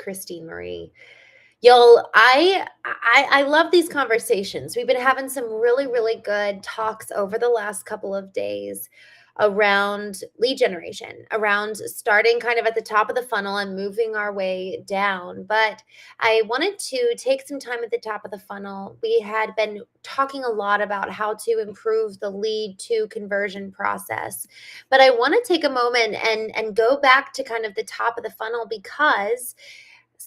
Christene Marie. I love these conversations. We've been having some really, really good talks over the last couple of days around lead generation, around starting kind of at the top of the funnel and moving our way down. But I wanted to take some time at the top of the funnel. We had been talking a lot about how to improve the lead to conversion process. But I want to take a moment and go back to kind of the top of the funnel, because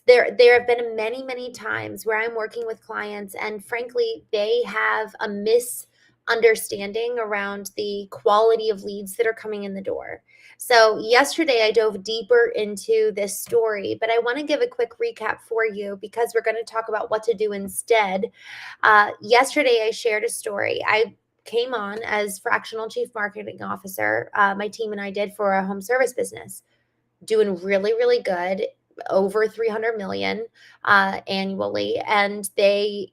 there have been many times where I'm working with clients and frankly they have a misunderstanding around the quality of leads that are coming in the door. So yesterday I dove deeper into this story, but I want to give a quick recap for you because we're going to talk about what to do instead. Yesterday I shared a story. I came on as fractional chief marketing officer. My team and I did, for a home service business, doing really good, over 300 million annually, and they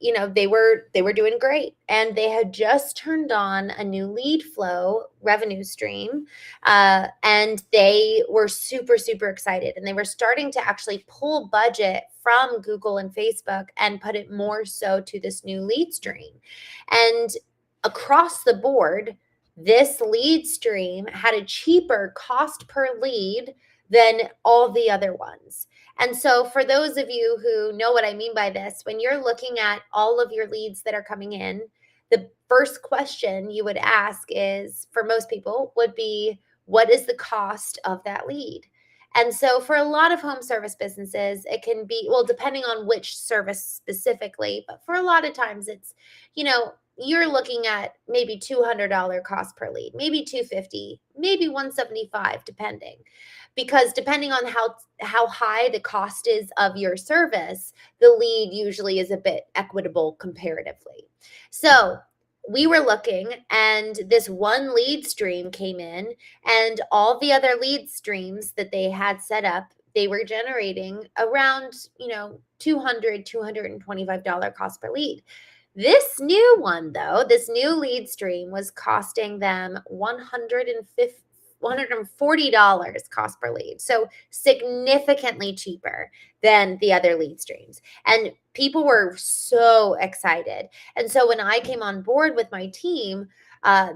were doing great, and they had just turned on a new lead flow revenue stream, and they were super excited, and they were starting to actually pull budget from Google and Facebook and put it more so to this new lead stream. And across the board, this lead stream had a cheaper cost per lead than all the other ones. And so for those of you who know what I mean by this, when you're looking at all of your leads that are coming in, the first question you would ask is, for most people, would be, what is the cost of that lead? And so for a lot of home service businesses, it can be, well, depending on which service specifically, but for a lot of times it's, you're looking at maybe $200 cost per lead, maybe $250, maybe $175, depending. Because depending on how high the cost is of your service, the lead usually is a bit equitable comparatively. So we were looking, and this one lead stream came in, and all the other lead streams that they had set up, they were generating around, $225 cost per lead. This new one, though, this new lead stream was costing them $140 cost per lead. So significantly cheaper than the other lead streams. And people were so excited. And so when I came on board with my team,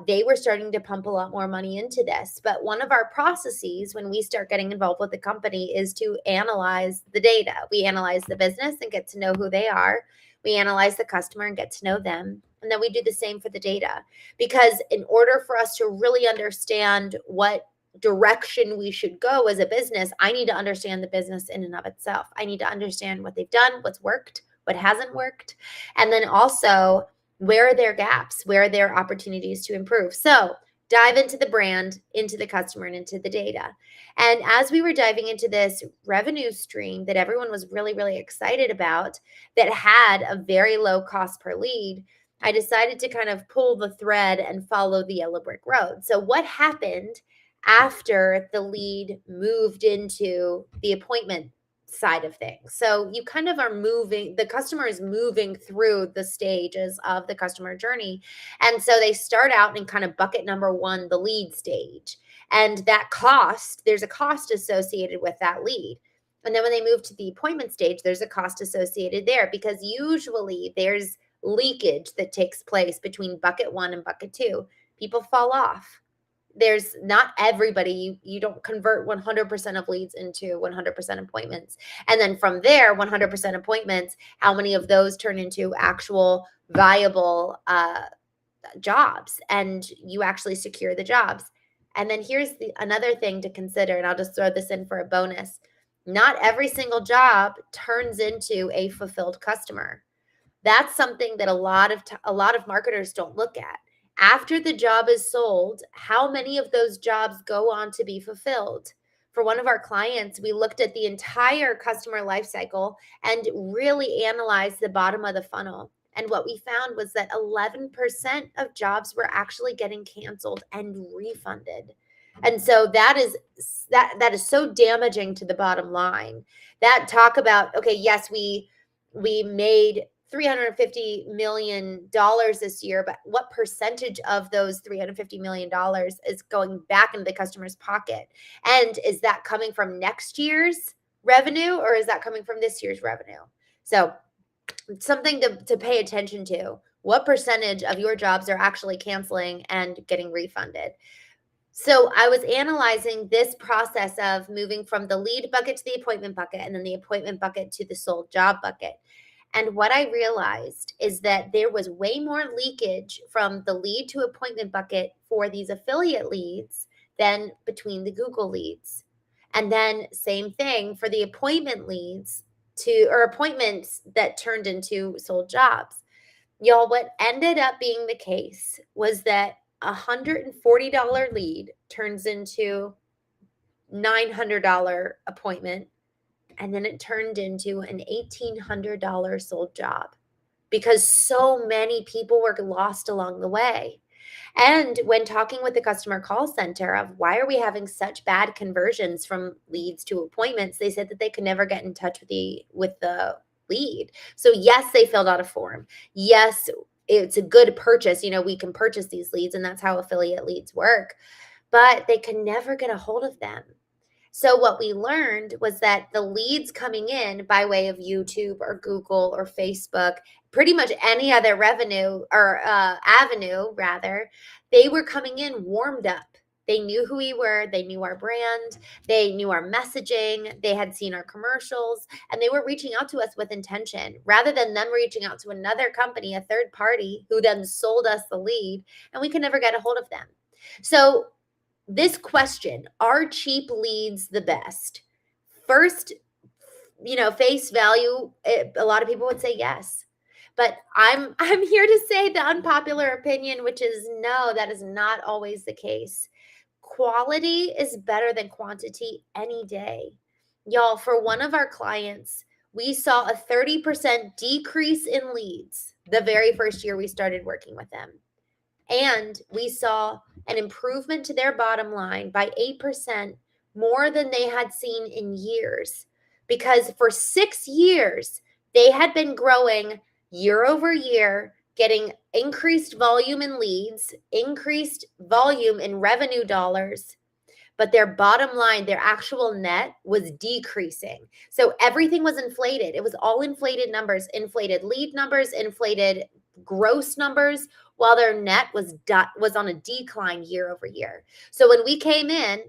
they were starting to pump a lot more money into this. But one of our processes when we start getting involved with the company is to analyze the data. We analyze the business and get to know who they are. We analyze the customer and get to know them. And then we do the same for the data. Because in order for us to really understand what direction we should go as a business, I need to understand the business in and of itself. I need to understand what they've done, what's worked, what hasn't worked. And then also, where are their gaps? Where are their opportunities to improve? So dive into the brand, into the customer, and into the data. And as we were diving into this revenue stream that everyone was really excited about, that had a very low cost per lead, I decided to kind of pull the thread and follow the yellow brick road. So what happened after the lead moved into the appointment side of things? So you kind of are moving, the customer is moving through the stages of the customer journey. And so they start out in kind of bucket number one, the lead stage. And that cost, there's a cost associated with that lead. And then when they move to the appointment stage, there's a cost associated there, because usually there's leakage that takes place between bucket one and bucket two. People fall off. There's not everybody, you don't convert 100% of leads into 100% appointments. And then from there, 100% appointments, how many of those turn into actual viable jobs, and you actually secure the jobs? And then here's another thing to consider, and I'll just throw this in for a bonus. Not every single job turns into a fulfilled customer. That's something that a lot of marketers don't look at. After the job is sold, how many of those jobs go on to be fulfilled? For one of our clients, we looked at the entire customer life cycle and really analyzed the bottom of the funnel. And what we found was that 11% of jobs were actually getting canceled and refunded. And so that is so damaging to the bottom line. That talk about, okay, yes, we made $350 million this year, but what percentage of those $350 million is going back into the customer's pocket? And is that coming from next year's revenue, or is that coming from this year's revenue? So it's something to pay attention to. What percentage of your jobs are actually canceling and getting refunded? So I was analyzing this process of moving from the lead bucket to the appointment bucket, and then the appointment bucket to the sold job bucket. And what I realized is that there was way more leakage from the lead to appointment bucket for these affiliate leads than between the Google leads. And then same thing for the appointment leads to, or appointments that turned into sold jobs. Y'all, what ended up being the case was that $140 lead turns into $900 appointment, and then it turned into an $1,800 sold job because so many people were lost along the way. And when talking with the customer call center of why are we having such bad conversions from leads to appointments, they said that they could never get in touch with the lead. So yes, they filled out a form. Yes, it's a good purchase. We can purchase these leads, and that's how affiliate leads work, but they could never get a hold of them. So what we learned was that the leads coming in by way of YouTube or Google or Facebook, pretty much any other revenue or avenue rather, they were coming in warmed up. They knew who we were. They knew our brand. They knew our messaging. They had seen our commercials, and they were reaching out to us with intention rather than them reaching out to another company, a third party, who then sold us the lead, and we could never get a hold of them. So this question, are cheap leads the best? First, face value, a lot of people would say yes. But I'm here to say the unpopular opinion, which is no, that is not always the case. Quality is better than quantity any day. Y'all, for one of our clients, we saw a 30% decrease in leads the very first year we started working with them. And we saw an improvement to their bottom line by 8% more than they had seen in years. Because for 6 years, they had been growing year over year, getting increased volume in leads, increased volume in revenue dollars, but their bottom line, their actual net was decreasing. So everything was inflated. It was all inflated numbers, inflated lead numbers, inflated gross numbers, while their net was on a decline year over year. So when we came in,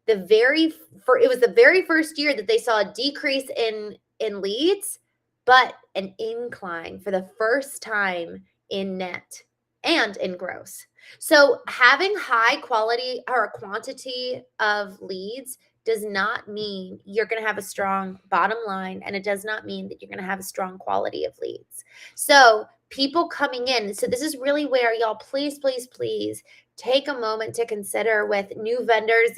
it was the very first year that they saw a decrease in leads, but an incline for the first time in net and in gross. So having high quality or a quantity of leads does not mean you're going to have a strong bottom line, and it does not mean that you're going to have a strong quality of leads. So people coming in, so this is really where y'all please take a moment to consider with new vendors.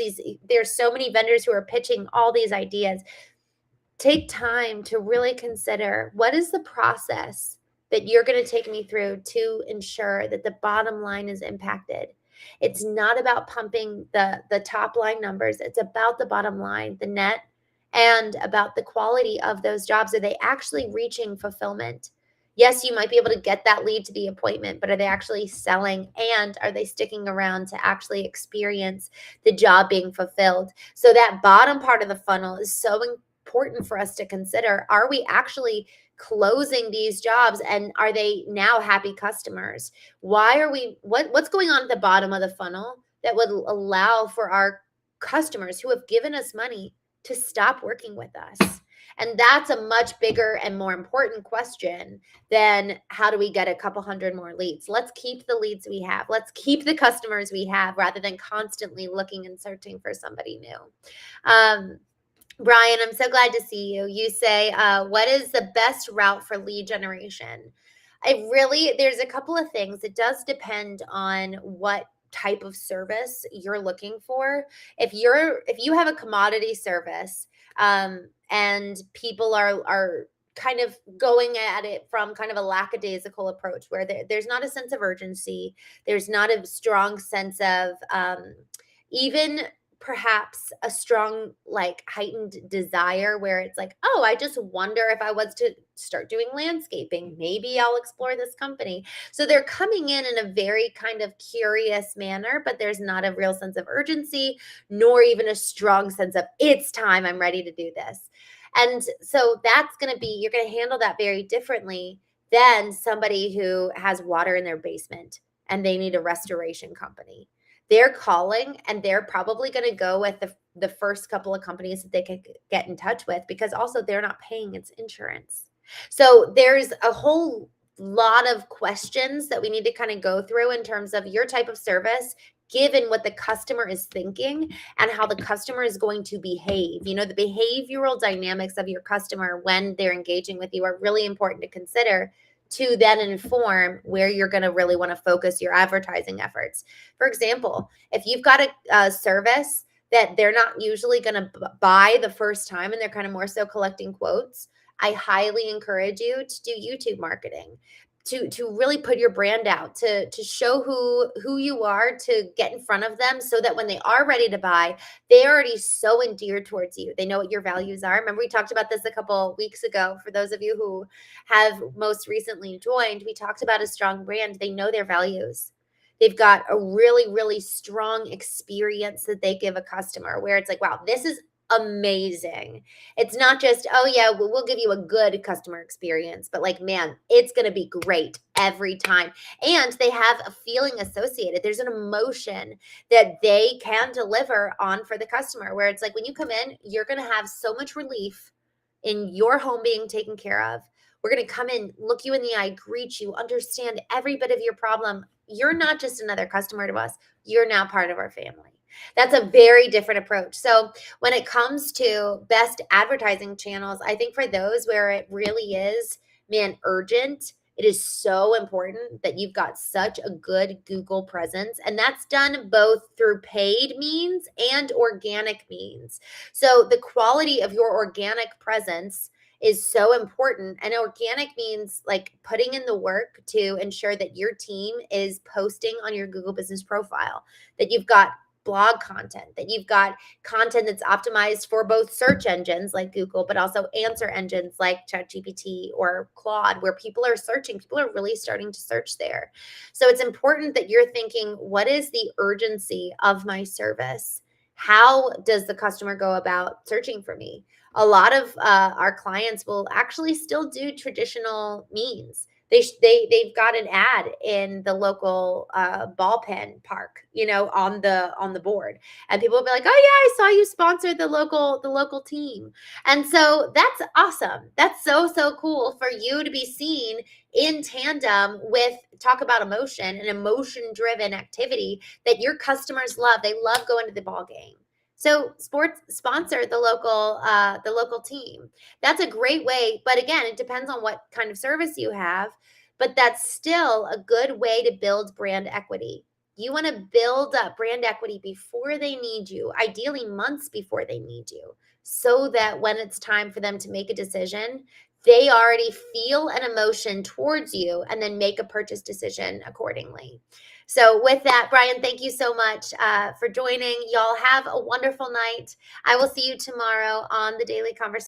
There's so many vendors who are pitching all these ideas. Take time to really consider what is the process that you're going to take me through to ensure that the bottom line is impacted. It's not about pumping the top line numbers. It's about the bottom line, the net, and about the quality of those jobs. Are they actually reaching fulfillment? Yes, you might be able to get that lead to the appointment, but are they actually selling, and are they sticking around to actually experience the job being fulfilled? So that bottom part of the funnel is so important for us to consider. Are we actually closing these jobs, and are they now happy customers? What's going on at the bottom of the funnel that would allow for our customers who have given us money to stop working with us? And that's a much bigger and more important question than how do we get a couple hundred more leads. Let's keep the leads we have. Let's keep the customers we have rather than constantly looking and searching for somebody new. Brian, I'm so glad to see you. You say, what is the best route for lead generation? There's a couple of things. It does depend on what type of service you're looking for. If you have a commodity service, and people are kind of going at it from kind of a lackadaisical approach where there's not a sense of urgency, there's not a strong sense of even perhaps a strong heightened desire where it's like, oh, I just wonder if I was to start doing landscaping, maybe I'll explore this company. So they're coming in a very kind of curious manner, but there's not a real sense of urgency, nor even a strong sense of it's time, I'm ready to do this. And so that's going to be, you're going to handle that very differently than somebody who has water in their basement and they need a restoration company. They're calling and they're probably going to go with the first couple of companies that they could get in touch with, because also they're not paying its insurance. So there's a whole lot of questions that we need to kind of go through in terms of your type of service, given what the customer is thinking and how the customer is going to behave. You know, the behavioral dynamics of your customer when they're engaging with you are really important to consider, to then inform where you're going to really want to focus your advertising efforts. For example, if you've got a service that they're not usually going to buy the first time and they're kind of more so collecting quotes, I highly encourage you to do YouTube marketing, to really put your brand out, to show who you are, to get in front of them so that when they are ready to buy, they already so endeared towards you. They know what your values are. Remember, we talked about this a couple weeks ago. For those of you who have most recently joined, we talked about a strong brand. They know their values. They've got a really, really strong experience that they give a customer where it's like, wow, this is amazing. It's not just, oh yeah, we'll give you a good customer experience, but like, man, it's going to be great every time. And they have a feeling associated. There's an emotion that they can deliver on for the customer, where it's like, when you come in, you're going to have so much relief in your home being taken care of. We're going to come in, look you in the eye, greet you, understand every bit of your problem. You're not just another customer to us. You're now part of our family. That's a very different approach. So when it comes to best advertising channels, I think for those where it really is, man, urgent, it is so important that you've got such a good Google presence. And that's done both through paid means and organic means. So the quality of your organic presence is so important. And organic means like putting in the work to ensure that your team is posting on your Google business profile, that you've got blog content, that you've got content that's optimized for both search engines like Google, but also answer engines like ChatGPT or Claude, where people are searching. People are really starting to search there. So it's important that you're thinking, what is the urgency of my service? How does the customer go about searching for me? A lot of our clients will actually still do traditional means. They've got an ad in the local ball pen park, you know, on the board, and people will be like, "Oh yeah, I saw you sponsored the local team," and so that's awesome. That's so cool for you to be seen in tandem with, talk about emotion, an emotion driven activity that your customers love. They love going to the ball game. So sports sponsor the local team. That's a great way, but again, it depends on what kind of service you have, but that's still a good way to build brand equity. You want to build up brand equity before they need you, ideally months before they need you, so that when it's time for them to make a decision, they already feel an emotion towards you and then make a purchase decision accordingly. So, with that, Brian, thank you so much for joining. Y'all have a wonderful night. I will see you tomorrow on the Daily Conversation.